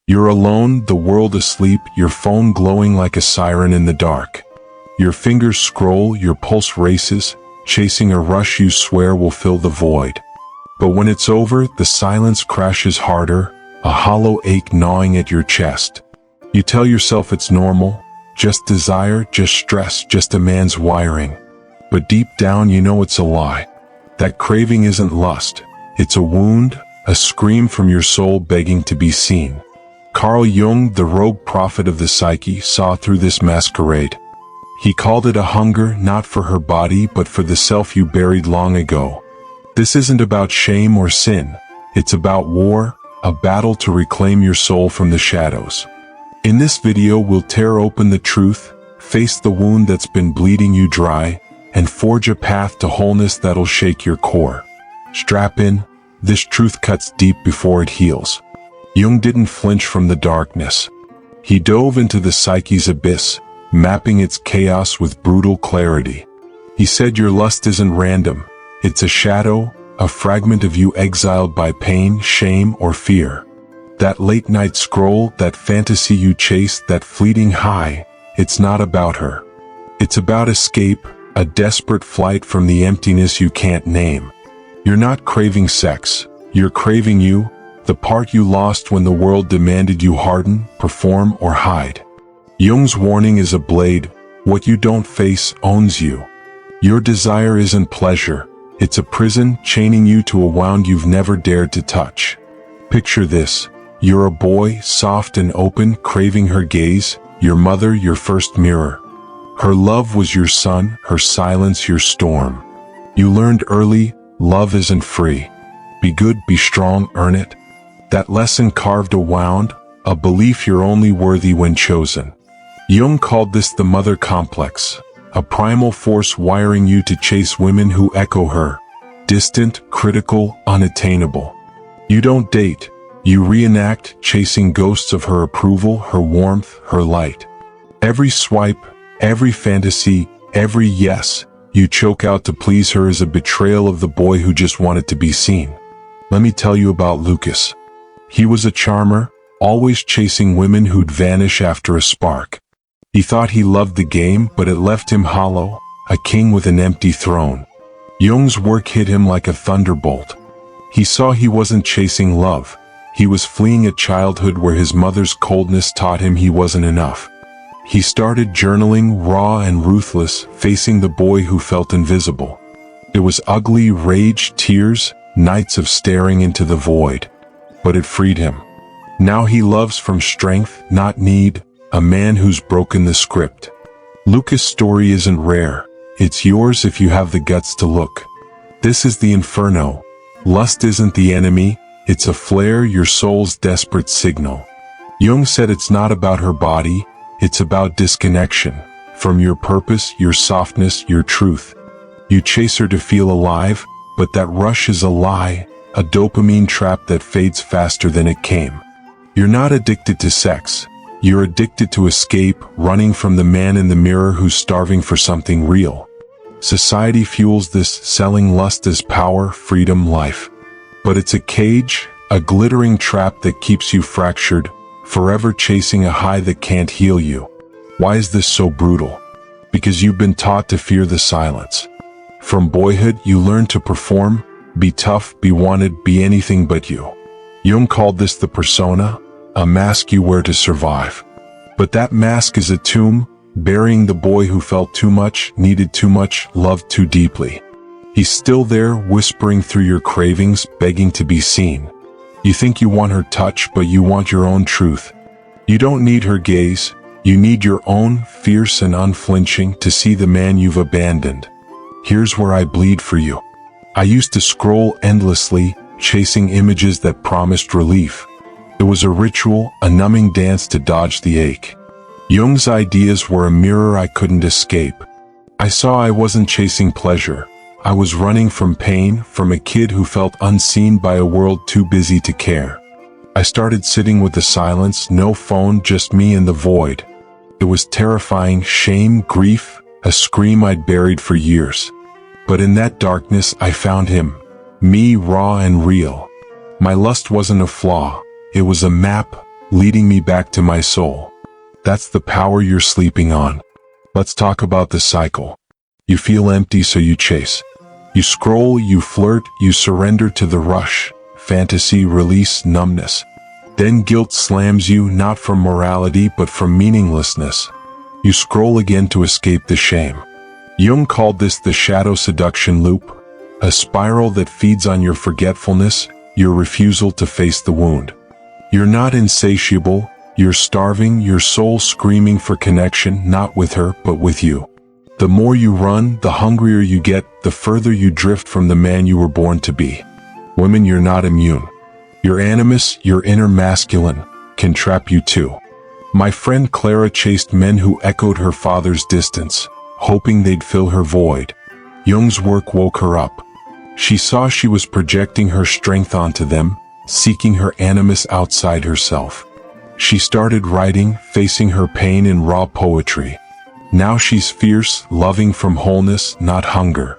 You're alone, the world asleep, your phone glowing like a siren in the dark. Your fingers scroll, your pulse races, chasing a rush you swear will fill the void. But when it's over, the silence crashes harder, a hollow ache gnawing at your chest. You tell yourself it's normal, just desire, just stress, just a man's wiring. But deep down you know it's a lie. That craving isn't lust, it's a wound, a scream from your soul begging to be seen. Carl Jung, the rogue prophet of the psyche, saw through this masquerade. He called it a hunger not for her body but for the self you buried long ago. This isn't about shame or sin, it's about war, a battle to reclaim your soul from the shadows. In this video we'll tear open the truth, face the wound that's been bleeding you dry, and forge a path to wholeness that'll shake your core. Strap in, this truth cuts deep before it heals. Jung didn't flinch from the darkness. He dove into the psyche's abyss, mapping its chaos with brutal clarity. He said your lust isn't random, it's a shadow, a fragment of you exiled by pain, shame, or fear. That late night scroll, that fantasy you chase, that fleeting high, it's not about her. It's about escape, a desperate flight from the emptiness you can't name. You're not craving sex, you're craving you, the part you lost when the world demanded you harden, perform, or hide. Jung's warning is a blade, what you don't face owns you. Your desire isn't pleasure, it's a prison chaining you to a wound you've never dared to touch. Picture this, you're a boy, soft and open, craving her gaze, your mother, your first mirror. Her love was your sun, her silence your storm. You learned early, love isn't free. Be good, be strong, earn it. That lesson carved a wound, a belief you're only worthy when chosen. Jung called this the mother complex, a primal force wiring you to chase women who echo her, distant, critical, unattainable. You don't date, you reenact, chasing ghosts of her approval, her warmth, her light. Every swipe, every fantasy, every yes you choke out to please her is a betrayal of the boy who just wanted to be seen. Let me tell you about Lucas. He was a charmer, always chasing women who'd vanish after a spark. He thought he loved the game, but it left him hollow, a king with an empty throne. Jung's work hit him like a thunderbolt. He saw he wasn't chasing love. He was fleeing a childhood where his mother's coldness taught him he wasn't enough. He started journaling, raw and ruthless, facing the boy who felt invisible. It was ugly, rage, tears, nights of staring into the void. But it freed him. Now he loves from strength, not need, a man who's broken the script. Lucas' story isn't rare. It's yours if you have the guts to look. This is the inferno. Lust isn't the enemy, it's a flare, your soul's desperate signal. Jung said it's not about her body, it's about disconnection. From your purpose, your softness, your truth. You chase her to feel alive, but that rush is a lie, a dopamine trap that fades faster than it came. You're not addicted to sex. You're addicted to escape, running from the man in the mirror who's starving for something real. Society fuels this, selling lust as power, freedom, life. But it's a cage, a glittering trap that keeps you fractured, forever chasing a high that can't heal you. Why is this so brutal? Because you've been taught to fear the silence. From boyhood, you learn to perform, be tough, be wanted, be anything but you. Jung called this the persona, a mask you wear to survive. But that mask is a tomb, burying the boy who felt too much, needed too much, loved too deeply. He's still there, whispering through your cravings, begging to be seen. You think you want her touch, but you want your own truth. You don't need her gaze, you need your own, fierce and unflinching, to see the man you've abandoned. Here's where I bleed for you. I used to scroll endlessly, chasing images that promised relief. It was a ritual, a numbing dance to dodge the ache. Jung's ideas were a mirror I couldn't escape. I saw I wasn't chasing pleasure. I was running from pain, from a kid who felt unseen by a world too busy to care. I started sitting with the silence, no phone, just me and the void. It was terrifying, shame, grief, a scream I'd buried for years. But in that darkness I found him, me, raw and real. My lust wasn't a flaw, it was a map, leading me back to my soul. That's the power you're sleeping on. Let's talk about the cycle. You feel empty, so you chase. You scroll, you flirt, you surrender to the rush, fantasy, release, numbness. Then guilt slams you, not from morality but from meaninglessness. You scroll again to escape the shame. Jung called this the shadow seduction loop, a spiral that feeds on your forgetfulness, your refusal to face the wound. You're not insatiable, you're starving, your soul screaming for connection, not with her, but with you. The more you run, the hungrier you get, the further you drift from the man you were born to be. Women, you're not immune. Your animus, your inner masculine, can trap you too. My friend Clara chased men who echoed her father's distance, hoping they'd fill her void. Jung's work woke her up. She saw she was projecting her strength onto them, seeking her animus outside herself. She started writing, facing her pain in raw poetry. Now she's fierce, loving from wholeness, not hunger.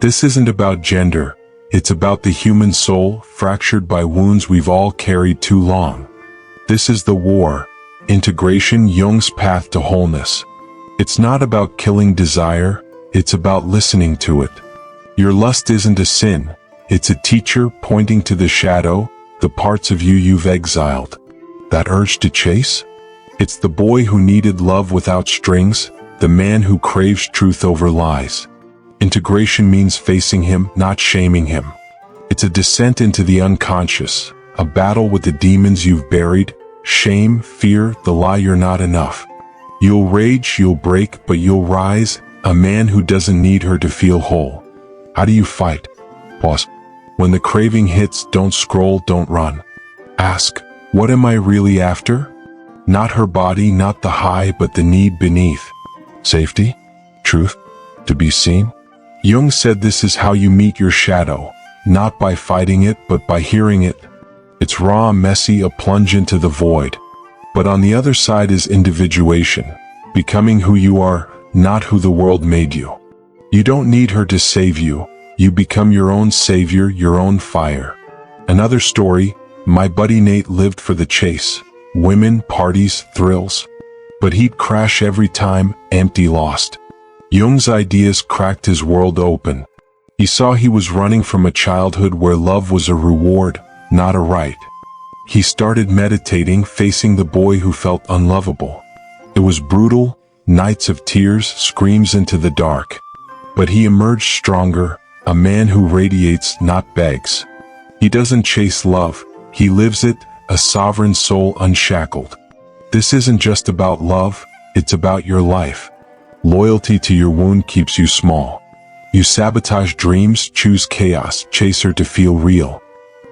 This isn't about gender, it's about the human soul, fractured by wounds we've all carried too long. This is the war, integration, Jung's path to wholeness. It's not about killing desire, it's about listening to it. Your lust isn't a sin, it's a teacher pointing to the shadow, the parts of you you've exiled. That urge to chase? It's the boy who needed love without strings, the man who craves truth over lies. Integration means facing him, not shaming him. It's a descent into the unconscious, a battle with the demons you've buried, shame, fear, the lie you're not enough. You'll rage, you'll break, but you'll rise, a man who doesn't need her to feel whole. How do you fight? Pause. When the craving hits, don't scroll, don't run. Ask, what am I really after? Not her body, not the high, but the need beneath. Safety? Truth? To be seen? Jung said this is how you meet your shadow, not by fighting it, but by hearing it. It's raw, messy, a plunge into the void. But on the other side is individuation, becoming who you are, not who the world made you. You don't need her to save you, you become your own savior, your own fire. Another story, my buddy Nate lived for the chase, women, parties, thrills. But he'd crash every time, empty, lost. Jung's ideas cracked his world open. He saw he was running from a childhood where love was a reward, not a right. He started meditating, facing the boy who felt unlovable. It was brutal, nights of tears, screams into the dark. But he emerged stronger, a man who radiates, not begs. He doesn't chase love, he lives it, a sovereign soul unshackled. This isn't just about love, it's about your life. Loyalty to your wound keeps you small. You sabotage dreams, choose chaos, chase her to feel real.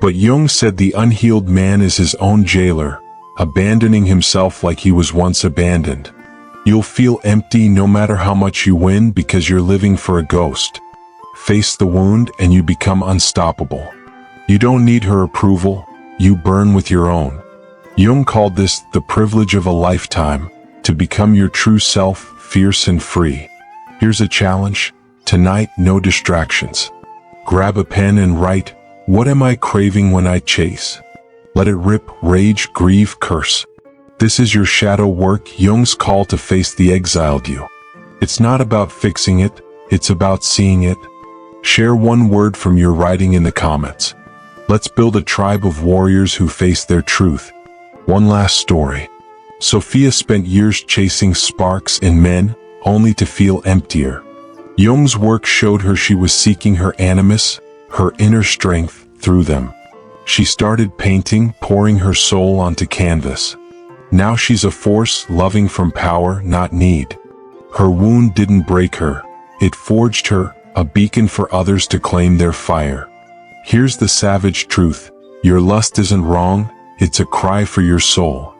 But Jung said the unhealed man is his own jailer, abandoning himself like he was once abandoned. You'll feel empty no matter how much you win because you're living for a ghost. Face the wound and you become unstoppable. You don't need her approval, you burn with your own. Jung called this the privilege of a lifetime, to become your true self, fierce and free. Here's a challenge. Tonight, no distractions. Grab a pen and write, what am I craving when I chase? Let it rip, rage, grieve, curse. This is your shadow work, Jung's call to face the exiled you. It's not about fixing it, it's about seeing it. Share one word from your writing in the comments. Let's build a tribe of warriors who face their truth. One last story. Sophia spent years chasing sparks in men, only to feel emptier. Jung's work showed her she was seeking her animus, her inner strength, through them. She started painting, pouring her soul onto canvas. Now she's a force, loving from power, not need. Her wound didn't break her, it forged her, a beacon for others to claim their fire. Here's the savage truth, your lust isn't wrong, it's a cry for your soul.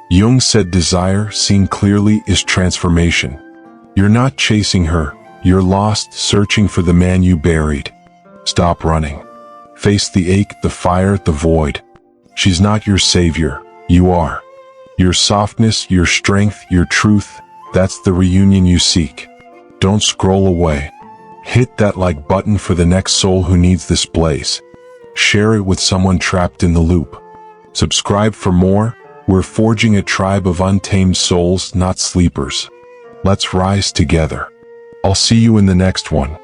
Jung said desire, seen clearly, is transformation. You're not chasing her, you're lost, searching for the man you buried. Stop running. Face the ache, the fire, the void. She's not your savior, you are. Your softness, your strength, your truth, that's the reunion you seek. Don't scroll away. Hit that like button for the next soul who needs this blaze. Share it with someone trapped in the loop. Subscribe for more. We're forging a tribe of untamed souls, not sleepers. Let's rise together. I'll see you in the next one.